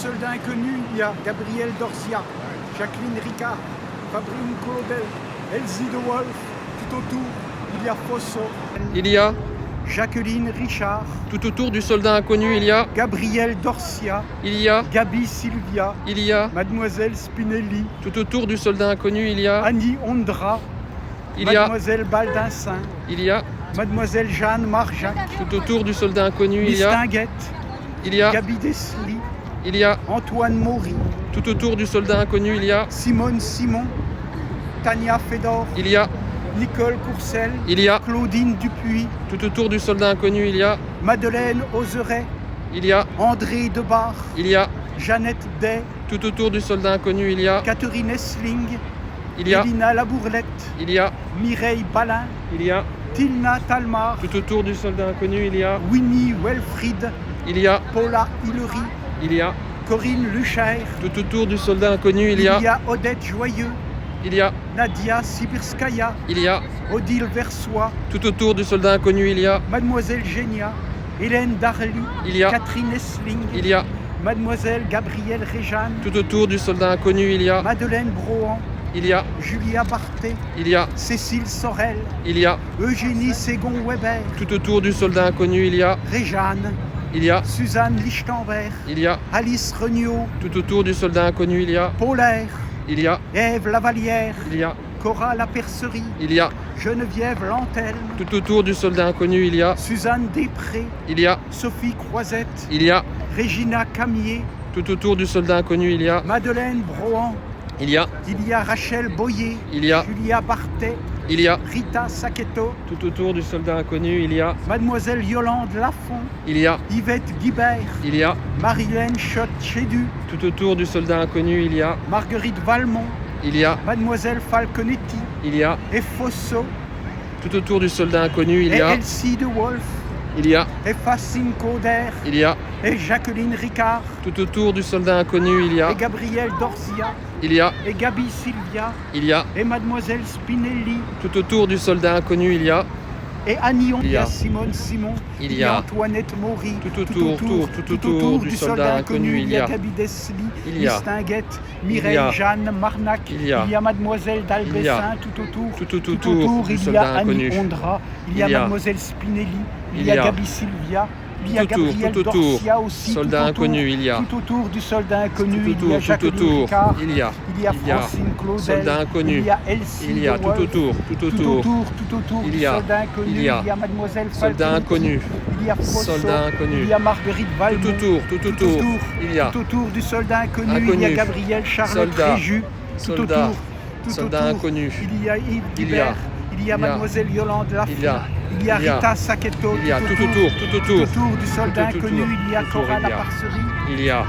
soldat inconnu, il y a Gabriel Dorcia, Jacqueline Ricard, Fabrine Claudel, Elsie de Wolf. Tout autour, il y a Fosso. Il y a Jacqueline Richard. tout autour du soldat inconnu, il y a Gabriel Dorcia. il y a Gabi Sylvia. il y a Mademoiselle Spinelli. tout autour du soldat inconnu, il y a Annie Ondra. il y a Mademoiselle Baldinsin. il y a Mademoiselle Jeanne Marjac. tout autour du soldat inconnu, il y a Mistinguette. il y a Gabi Desli. il y a Antoine Maury. tout autour du soldat inconnu, il y a Simone Simon. Tania Fedor. il y a Nicole Courcel. il y a Claudine Dupuis. tout autour du soldat inconnu, il y a Madeleine Oseret. il y a André Debar. il y a Jeannette Day. tout autour du soldat inconnu, il y a Catherine Essling. il y a Elina Labourlette. il y a Mireille Balin. il y a Tilna Talmar. tout autour du soldat inconnu, il y a Winnie Welfried. il y a Paula Hillery. il y a Corinne Luchaire. tout autour du soldat inconnu, il y a Odette Joyeux. il y a Nadia Sibirskaya. il y a Odile Versois. tout autour du soldat inconnu, il y a Mademoiselle Génia. Hélène Darly. il y a Catherine Essling. il y a Mademoiselle Gabrielle Réjeanne. tout autour du soldat inconnu, il y a Madeleine Brohan. il y a Julia Barthé. il y a Cécile Sorel. il y a Eugénie Ségon-Weber. tout autour du soldat inconnu, il y a Réjeanne. il y a Suzanne Lichtenberg. il y a Alice Regnault. tout autour du soldat inconnu, il y a Paulaire. il y a Ève Lavalière. il y a Cora Lapercerie. il y a Geneviève Lantelme. tout autour du soldat inconnu, il y a Suzanne Després. il y a Sophie Croisette. il y a Régina Camier. tout autour du soldat inconnu, il y a Madeleine Brohan. il y a Il y a Rachel Boyer. il y a Julia Barthé. il y a Rita Sacchetto. tout autour du soldat inconnu, il y a Mademoiselle Yolande Lafont. il y a Yvette Guibert. il y a Marilène Schott-Chédu. tout autour du soldat inconnu, il y a Marguerite Valmont. il y a Mademoiselle Falconetti. il y a Et Fosso. tout autour du soldat inconnu, il Et y a Elsie de Wolf. il y a Et Facine Cauder. il y a Et Jacqueline Ricard. tout autour du soldat inconnu, il y a Et Gabrielle Dorcia. il y a Et Gabi Sylvia. il y a Et Mademoiselle Spinelli. tout autour du soldat inconnu, il y a Et Annie Il y a Simone Simon. il y a Antoinette Maury. tout autour du soldat inconnu, il y a Gabi Desli. il y a Mistinguette. il y a Mireille Jeanne Marnac. il y a Mademoiselle il y a d'Albessin tout autour. tout autour du il y soldat a Annie inconnu, Ondra. Il y a il y a Mademoiselle Spinelli. Il il y a y a Gabi Sylvia. Il y a tout autour, Gabrielle tout autour, Dorcia aussi. soldat tout autour, inconnu, il y a tout autour du soldat inconnu. tout Il y a autour, tout Jacqueline autour, Ricard. il y a Il y a Francine Claudel. soldat inconnu, Il y a Elsie il y a de tout Wolf. autour, tout autour, tout autour il du y a soldat inconnu. il y a Mademoiselle soldat Falconetti. inconnu, Il y a Fosso. soldat inconnu, Il y a Marguerite Valmont. tout autour, il y a tout autour du soldat inconnu. Il y a Inconnu. Gabrielle Charlotte Soldat. Réjus. soldat, Tout soldat autour. inconnu, Il y a Yves il y a Guibert. Il y a Mademoiselle Yolande Lafont. il y a Il y a il y a Rita Sacchetto. il y a tout autour, Tout autour du soldat tout inconnu. autour, Il y a tout autour, Cora il y a Lapercerie. il y a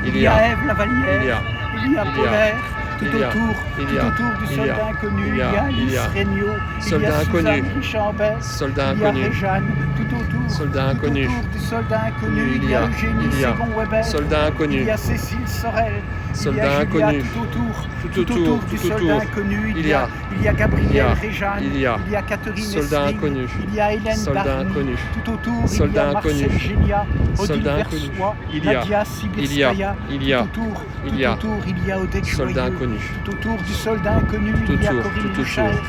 Il y a Ève Lavalière. il y a Il y a il y a Paulaire. Tout il y a autour. il Tout y a autour du il y a soldat inconnu. il Il y y a a il y Alice a Regnault. Il y soldat a inconnu. Suzanne Richambert. soldat Il y a inconnu, Réjeanne. Tout autour. soldat Tout inconnu, autour du soldat inconnu. il Il y y a a Eugénie il y a Ségon-Weber. soldat Il inconnu, y a Cécile Sorel. soldat Il y a Julia inconnu, tout autour. tout Tout autour, autour du tout soldat autour. inconnu. Il y a Gabrielle il y a Réjeanne. il y a Catherine soldat Essling. inconnu, Il y a Hélène soldat Darly. inconnu, Tout autour, soldat il y a Marcel inconnu, Génia, Odile soldat inconnu. Versois, Il y a Nadia Sibirskaya. il y a Tout autour, il y a tout autour, il y a Odette soldat Joyeux. inconnu, Tout autour du soldat inconnu, Tout il y a autour, Corinne tout Luchaire. autour.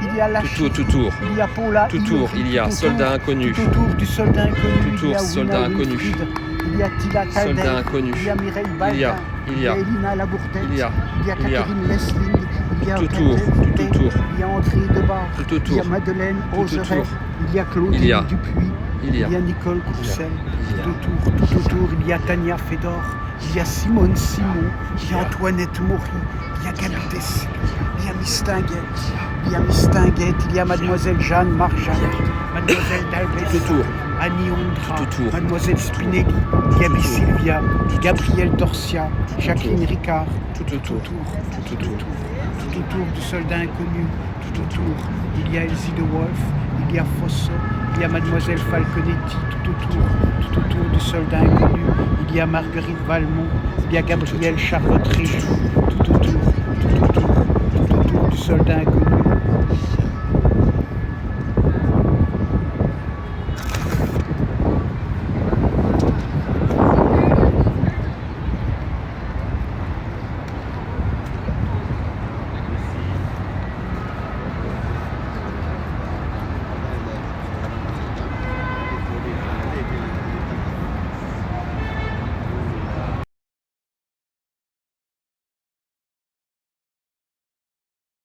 Il y a Lachie. tout autour, Il y a Paula tout autour, Hillery. il y a Tout soldat autour, inconnu, Tout autour du soldat inconnu, Tout il y a autour, soldat Wina inconnu. Wilfried. Il y a Tila soldat Calder. inconnu, Il y a Mireille il y Baltin. a Il y a Elina Labourtette. il y a Il y a il y a Catherine Lesling. Il y a tout autour, Odette tout autour. Il y a André Debar. tout Il y a autour, Madeleine Tout Oseret. autour. Il y a Claudine Il y a Dupuis. il y a Il y a Nicole Courcel. il y a Tout autour, il y a Tania Fedor. Il y a Simone Simon. Il y a Antoinette Maury. Il y a Gabi Desli. Il y a Mistinguette. Il y a Mademoiselle Jeanne Marjac. Mademoiselle tout d'Albès. autour, Annie Ondra. Tout autour. Mademoiselle Spinelli. Gabi autour. Sylvia. Gabrielle Dorcia. Jacqueline Ricard. tout autour, tout autour, Tout autour du soldat inconnu, tout autour, il y a Elsie de Wolf, il y a Fosso, il y a Mademoiselle Falconetti, tout autour du soldat inconnu, il y a Marguerite Valmont, il y a Gabrielle Charlotte Réjou, tout autour du soldat inconnu.